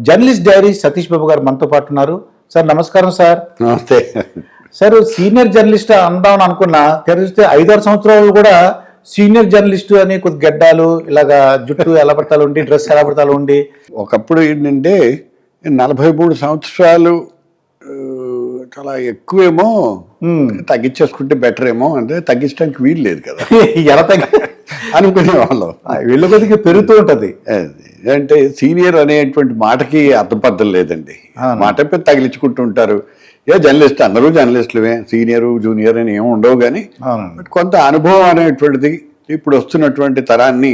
Journalist dairy Satish Babu గారు మనతో పాటు ఉన్నారు. సార్ నమస్కారం సార్. నమస్తే సార్ సీనియర్ జర్నలిస్ట్ అందామని అనుకున్నా, తెరిస్తే 5-6 సంవత్సరాలు కూడా సీనియర్ జర్నలిస్ట్ అని కొద్ది గడ్డాలు ఇలాగా జుట్టు ఎలా పడతాలు ఉండి, డ్రెస్ ఎలా పడతాలు ఉండి. ఒకప్పుడు ఏంటంటే 43 సంవత్సరాలు చాలా ఎక్కువేమో, తగ్గించేసుకుంటే బెటర్ ఏమో, అంటే తగ్గించడానికి వీలు లేదు కదా ఎలా తగ్గి అనుకునే వాళ్ళం. వీళ్ళ కొద్దిగా పెరుగుతూ ఉంటది. అంటే సీనియర్ అనేటువంటి మాటకి అర్థపర్థం లేదండి. మాట పెద్ద తగిలించుకుంటూ ఉంటారు. జర్నలిస్ట్ అందరూ జర్నలిస్టులమే, సీనియర్ జూనియర్ అని ఏమి ఉండవు. కానీ కొంత అనుభవం అనేటువంటిది ఇప్పుడు వస్తున్నటువంటి తరాన్ని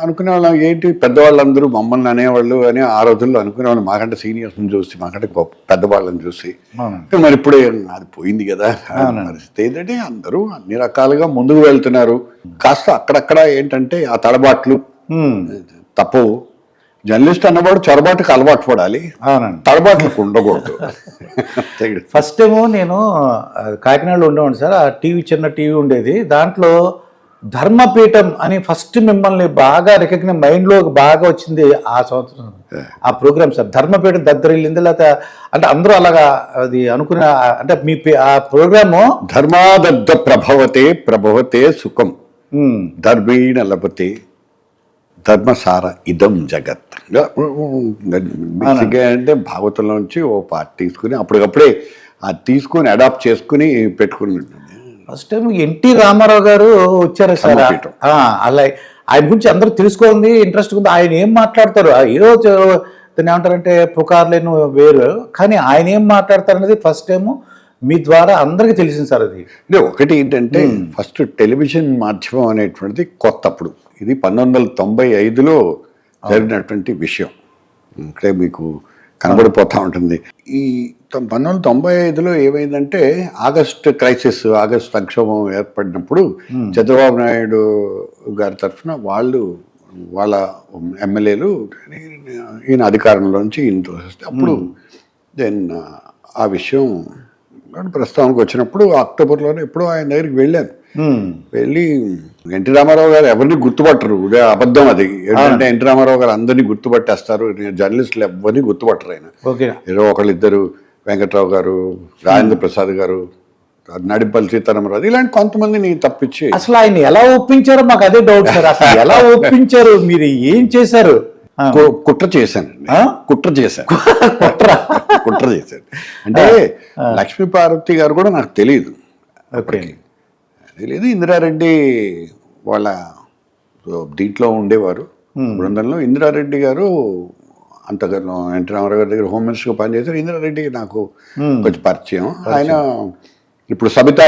అనుకునే వాళ్ళం. ఏంటి పెద్దవాళ్ళందరూ మమ్మల్ని అనేవాళ్ళు అని ఆ రోజుల్లో అనుకునేవాళ్ళు, మాకంటే సీనియర్స్ని చూసి, మాకంటే పెద్దవాళ్ళని చూసి. మరి ఇప్పుడు అది పోయింది కదా. పరిస్థితి ఏంటంటే అందరూ అన్ని రకాలుగా ముందుకు వెళ్తున్నారు. కాస్త అక్కడక్కడ ఏంటంటే ఆ తడబాట్లు తప్పవు. జర్నలిస్ట్ అన్నవాడు చొరబాటుకు అలవాటు పడాలి, తడబాట్లకు ఉండకూడదు. ఫస్ట్ ఏమో నేను కాకినాడలో ఉండేవాడిని సార్. ఆ టీవీ, చిన్న టీవీ ఉండేది. దాంట్లో ధర్మపీఠం అని ఫస్ట్ మిమ్మల్ని బాగా రికగ్నైజ్ మైండ్లో బాగా వచ్చింది ఆ సంవత్సరం, ఆ ప్రోగ్రామ్ సార్. ధర్మపీఠం దద్దరిల్లింది, లేకపోతే అంటే అందరూ అలాగా అది అనుకునే, అంటే మీ ఆ ప్రోగ్రాము ధర్మాదద్ద ప్రభవతే సుఖం ధర్మేణ లభతే ధర్మసార ఇదం జగత్. అంటే భాగవతంలోంచి ఓ పార్ట్ తీసుకుని అప్పటికప్పుడే అది తీసుకుని అడాప్ట్ చేసుకుని పెట్టుకుని. ఫస్ట్ టైం ఎన్టీ రామారావు గారు వచ్చారు సార్. అలా ఆయన గురించి అందరూ తెలుసుకోండి, ఇంట్రెస్ట్ ఉంది. ఆయన ఏం మాట్లాడతారు, ఏదో దాన్ని ఏమంటారంటే పుకార్లేను వేరు, కానీ ఆయన ఏం మాట్లాడతారు అనేది ఫస్ట్ టైము మీ ద్వారా అందరికీ తెలిసింది సార్. అది ఒకటి ఏంటంటే ఫస్ట్ టెలివిజన్ మాధ్యమం అనేటువంటిది కొత్త. అప్పుడు ఇది 1995లో జరిగినటువంటి విషయం. ఇక్కడే మీకు కనబడిపోతూ ఉంటుంది. ఈ 1995లో ఏమైందంటే ఆగస్ట్ క్రైసిస్, ఆగస్ట్ సంక్షోభం ఏర్పడినప్పుడు చంద్రబాబు నాయుడు గారి తరఫున వాళ్ళ ఎమ్మెల్యేలు ఈయన అధికారంలోంచి ఈయన తోసేస్తే అప్పుడు దెన్ ఆ విషయం ప్రస్తావనకు వచ్చినప్పుడు అక్టోబర్లోనే ఎప్పుడో ఆయన దగ్గరికి వెళ్ళాను. వెళ్ళి ఎన్టీ రామారావు గారు ఎవరిని గుర్తుపట్టరు, అబద్ధం అది. ఏంటంటే ఎన్టీ రామారావు గారు అందరినీ గుర్తుపట్టేస్తారు, జర్నలిస్టులు ఎవరిని గుర్తుపట్టరు. ఆయన ఏదో ఒకళ్ళిద్దరు, వెంకట్రావు గారు, రాజేంద్ర ప్రసాద్ గారు, నడిపల్లి సీతారామరాజు, ఇలాంటి కొంతమందిని తప్పించి. అసలు ఆయన ఎలా ఒప్పించారో మాకు అదే డౌట్ సార్. అసలు ఎలా ఒప్పించారు, మీరు ఏం చేశారు? కుట్ర చేశాను. అంటే లక్ష్మీపార్వతి గారు కూడా నాకు తెలియదు. ఇందిరారెడ్డి వాళ్ళ దీంట్లో ఉండేవారు బృందంలో. ఇందిరారెడ్డి గారు అంతగానో ఎన్టీ రామారావు గారి దగ్గర హోమ్ మినిస్టర్గా పనిచేశారు. ఇందిరారెడ్డి నాకు కొంచెం పరిచయం. ఆయన ఇప్పుడు సబితా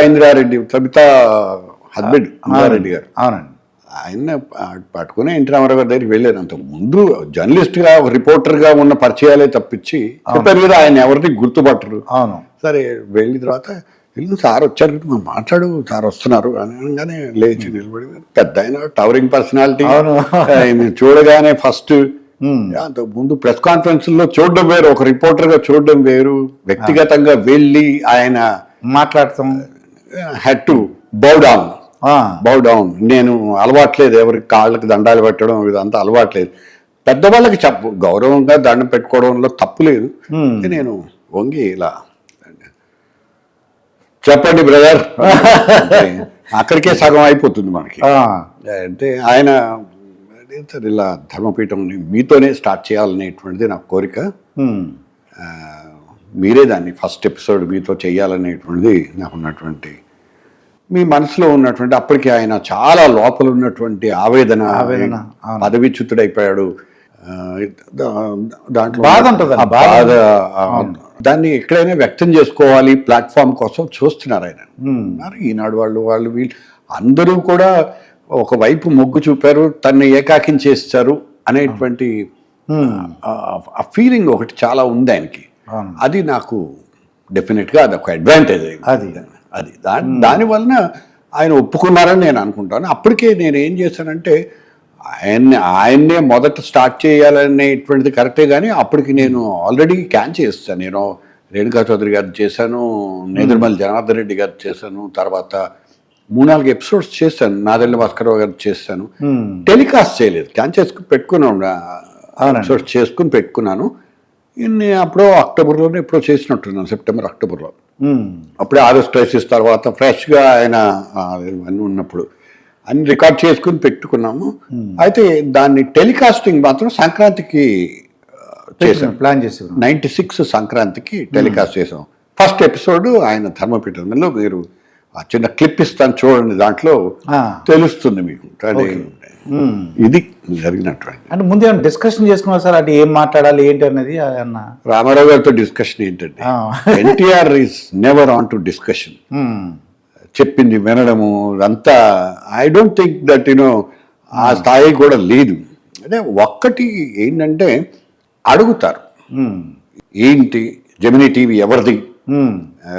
హస్బెండ్ ఇందిరారెడ్డి గారు. అవునండి. ఆయన పట్టుకుని ఎన్టీ రామారావు గారి దగ్గరికి వెళ్ళాను. అంతకు ముందు జర్నలిస్ట్గా, రిపోర్టర్గా ఉన్న పరిచయాలే తప్పించి చెప్పారు కదా ఆయన ఎవరిని గుర్తుపట్టరు. సరే వెళ్ళిన తర్వాత సార్ వచ్చారు, మాట్లాడు, సార్ వస్తున్నారు అనగానే లేచి నిలబడి, పెద్ద ఆయన టవరింగ్ పర్సనాలిటీ. చూడగానే ఫస్ట్ అంతకు ముందు ప్రెస్ కాన్ఫరెన్స్లో చూడడం వేరు, ఒక రిపోర్టర్గా చూడడం వేరు, వ్యక్తిగతంగా వెళ్ళి ఆయన మాట్లాడతాం. Had to bow down. నేను అలవాట్లేదు ఎవరికి కాళ్ళకి దండాలు పెట్టడం, ఇదంతా అలవాట్లేదు. పెద్దవాళ్ళకి గౌరవంగా దండం పెట్టుకోవడంలో తప్పు లేదు. నేను వంగి ఇలా, చెప్పండి బ్రదర్, అక్కడికే సగం అయిపోతుంది మనకి. అంటే ఆయన ఇలా ధర్మపీఠం మీతోనే స్టార్ట్ చేయాలనేటువంటిది నా కోరిక. మీరే దాన్ని ఫస్ట్ ఎపిసోడ్ మీతో చేయాలనేటువంటిది నాకున్నటువంటి, మీ మనసులో ఉన్నటువంటి, అప్పటికి ఆయన చాలా లోపల ఉన్నటువంటి ఆవేదన, పదవిచ్యుతుడైపోయాడు, దాంట్లో బాధ, దాన్ని ఎక్కడైనా వ్యక్తం చేసుకోవాలి ప్లాట్ఫామ్ కోసం చూస్తున్నారు ఆయన. ఈనాడు వాళ్ళు వీళ్ళు అందరూ కూడా ఒకవైపు మొగ్గు చూపారు, తన్ని ఏకాకిం చేస్తారు అనేటువంటి ఆ ఫీలింగ్ ఒకటి చాలా ఉంది ఆయనకి. అది నాకు డెఫినెట్గా అది ఒక అడ్వాంటేజ్. అది దాని వలన ఆయన ఒప్పుకున్నారని నేను అనుకుంటాను. అప్పటికే నేను ఏం చేశానంటే ఆయన్నే మొదట స్టార్ట్ చేయాలనేటువంటిది కరెక్టే, కానీ అప్పటికి నేను ఆల్రెడీ క్యాన్ చేస్తాను. నేను రేణుకా చౌదరి గారు చేశాను, నేదురుమల్లి జనార్దన్ రెడ్డి గారు చేశాను, తర్వాత 3-4 ఎపిసోడ్స్ చేశాను, నాదెళ్ల భాస్కరరావు గారు చేశాను. టెలికాస్ట్ చేయలేదు, క్యాన్ చేసుకుని పెట్టుకున్నాను. అవునండి. ఎపిసోడ్స్ చేసుకుని పెట్టుకున్నాను. ఇన్ని అప్పుడో అక్టోబర్లోనే ఎప్పుడో చేసినట్టున్నాను, సెప్టెంబర్ అక్టోబర్లో. అప్పుడే ఆగస్ట్ క్రైసిస్ తర్వాత ఫ్రెష్గా ఆయన అన్నీ ఉన్నప్పుడు అన్ని రికార్డ్ చేసుకుని పెట్టుకున్నాము. అయితే దాన్ని టెలికాస్టింగ్ మాత్రం సంక్రాంతికి చేసాం. ప్లాన్ చేసి 96 సంక్రాంతికి టెలికాస్ట్ చేసాం. ఫస్ట్ ఎపిసోడ్ ఆయన ధర్మపీఠంలో. మీరు ఆ చిన్న క్లిప్ ఇస్తాను చూడండి, దాంట్లో తెలుస్తుంది మీకు. ఇది జరిగినటువంటి. అంటే ముందు ఏమైనా డిస్కషన్ చేసుకున్నారు సార్, అంటే ఏం మాట్లాడాలి ఏంటి అనేది అన్న? రామారావు గారితో డిస్కషన్ ఏంటంటే, NTR is never on to discussion. చెప్పింది వినడము అంతా I don't think that you know ఆ స్థాయి కూడా లేదు. అదే ఒక్కటి ఏంటంటే అడుగుతారు, ఏంటి జెమినీ టీవీ ఎవరిది,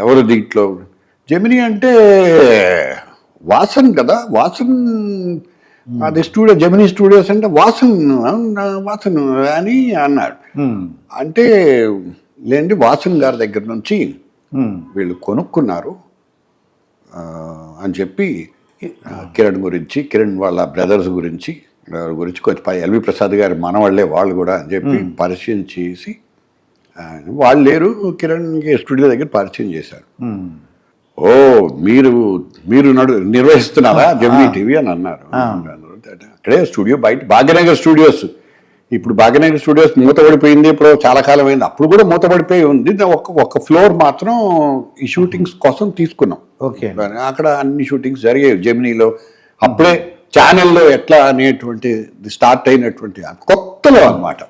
ఎవరు దీంట్లో. జెమినీ అంటే వాసన్ కదా, వాసన్ అది స్టూడియో, జెమినీ స్టూడియోస్ అంటే వాసన్ అని అన్నాడు. అంటే లేండి, వాసన్ గారి దగ్గర నుంచి వీళ్ళు కొనుక్కున్నారు అని చెప్పి కిరణ్ వాళ్ళ బ్రదర్స్ గురించి కొంచెం ఎల్వి ప్రసాద్ గారి మనవాళ్లే వాళ్ళు కూడా అని చెప్పి పరిచయం చేసి, వాళ్ళు లేరు, కిరణ్కి స్టూడియో దగ్గర పరిచయం చేశారు. ఓ మీరు నిర్వహిస్తున్నారా జెమినీ టీవీ అని అన్నారు. అక్కడే స్టూడియో బయట భాగ్యనగర్ స్టూడియోస్. ఇప్పుడు భాగ్యనగర్ స్టూడియోస్ మూతపడిపోయింది, ఇప్పుడు చాలా కాలం అయింది. అప్పుడు కూడా మూతపడిపోయి ఉంది. ఒక ఫ్లోర్ మాత్రం ఈ షూటింగ్స్ కోసం తీసుకున్నాం. ఓకే, అక్కడ అన్ని షూటింగ్స్ జరిగాయి జెమినీలో. అప్పుడే ఛానల్లో ఎట్లా అనేటువంటి స్టార్ట్ అయినటువంటి కొత్తలో అన్నమాట.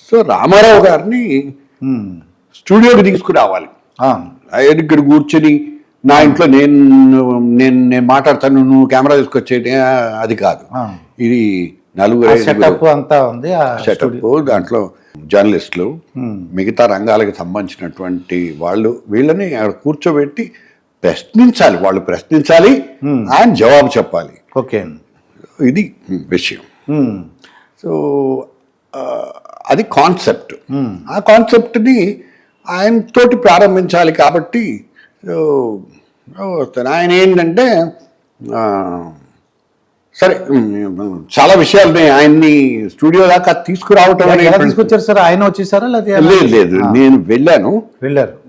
సో రామారావు గారిని స్టూడియోకి తీసుకురావాలి. ఆయన ఇక్కడ కూర్చొని నా ఇంట్లో నేను మాట్లాడతాను, నువ్వు కెమెరా తీసుకొచ్చేది అది కాదు. ఇది నలుగురు సెటప్ అంతా ఉంది. సెటప్, దాంట్లో జర్నలిస్టులు, మిగతా రంగాలకు సంబంధించినటువంటి వాళ్ళు, వీళ్ళని అక్కడ కూర్చోబెట్టి ప్రశ్నించాలి. వాళ్ళు ప్రశ్నించాలి, ఆయన జవాబు చెప్పాలి. ఓకే, ఇది విషయం. సో అది కాన్సెప్ట్. ఆ కాన్సెప్ట్ని ఆయనతోటి ప్రారంభించాలి. కాబట్టి ఆయన ఏంటంటే సరే చాలా విషయాలని ఆయన్ని స్టూడియో దాకా తీసుకురావటం. తీసుకొచ్చారు సార్, ఆయన వచ్చేసారా? లేదు, నేను వెళ్ళాను.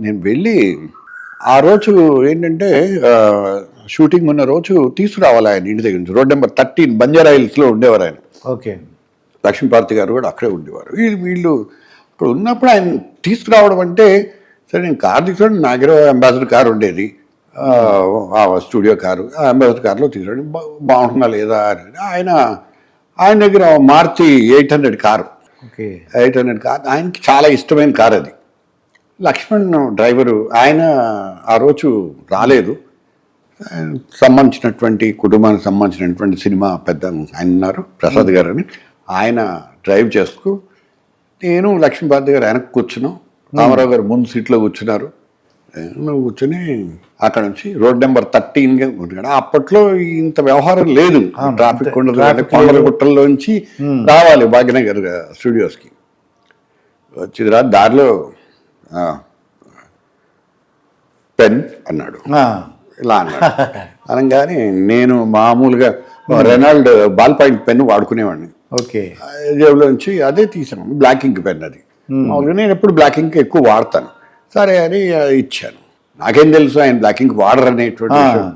నేను వెళ్ళి ఆ రోజు ఏంటంటే షూటింగ్ ఉన్న రోజు తీసుకురావాలి ఆయన ఇంటి దగ్గర నుంచి. రోడ్ నెంబర్ 13 బంజారా హిల్స్లో ఉండేవారు ఆయన. ఓకే, లక్ష్మీపార్తి గారు కూడా అక్కడే ఉండేవారు. వీళ్ళు అక్కడ ఉన్నప్పుడు ఆయన తీసుకురావడం అంటే, సరే నేను కారు తీసుకుని, నా దగ్గర అంబాసిడర్ కారు ఉండేది, స్టూడియో కారు. ఆ అంబాసిడర్ కారులో తీసుకురావడం బాగుంటుందా లేదా అని. ఆయన దగ్గర మారుతి 800 కారు. 800 కారు ఆయనకి చాలా ఇష్టమైన కారు అది. లక్ష్మణ్ డ్రైవరు, ఆయన ఆ రోజు రాలేదు. సంబంధించినటువంటి కుటుంబానికి సంబంధించినటువంటి సినిమా పెద్ద ఆయన ఉన్నారు, ప్రసాద్ గారు అని. ఆయన డ్రైవ్ చేస్తూ, నేను లక్ష్మీపార్తి గారు వెనక్కి కూర్చున్నాం, రామారావు గారు ముందు సీట్లో కూర్చున్నారు. నువ్వు కూర్చొని అక్కడ నుంచి రోడ్ నెంబర్ 13 ఉంటుంది. అప్పట్లో ఇంత వ్యవహారం లేదు, ట్రాఫిక్ ఉండదు. కొండల గుట్టల్లోంచి రావాలి భాగ్యనగర్ స్టూడియోస్కి. వచ్చింది రా, దారిలో పెన్ అన్నాడు. ఇలా అన్నాడు. అనగానే నేను మామూలుగా రెనాల్డ్ బాల్ పాయింట్ పెన్ వాడుకునేవాడిని. ఓకే, జేబులో నుంచి అదే తీసాను, బ్లాక్ ఇంక్ పెన్ అది. మామూలుగా నేను ఎప్పుడు బ్లాక్ ఇంక్ ఎక్కువ వాడతాను. సరే అని ఇచ్చాను. నాకేం తెలుసు ఆయన బ్లాక్ ఇంక్ వాడరు అనేటువంటి విషయం.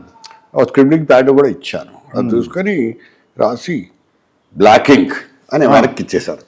స్క్రిబ్లింగ్ ప్యాడ్ కూడా ఇచ్చాను. అది చూసుకొని రాసి బ్లాక్ ఇంక్ అని వెనక్కి ఇచ్చేశారు.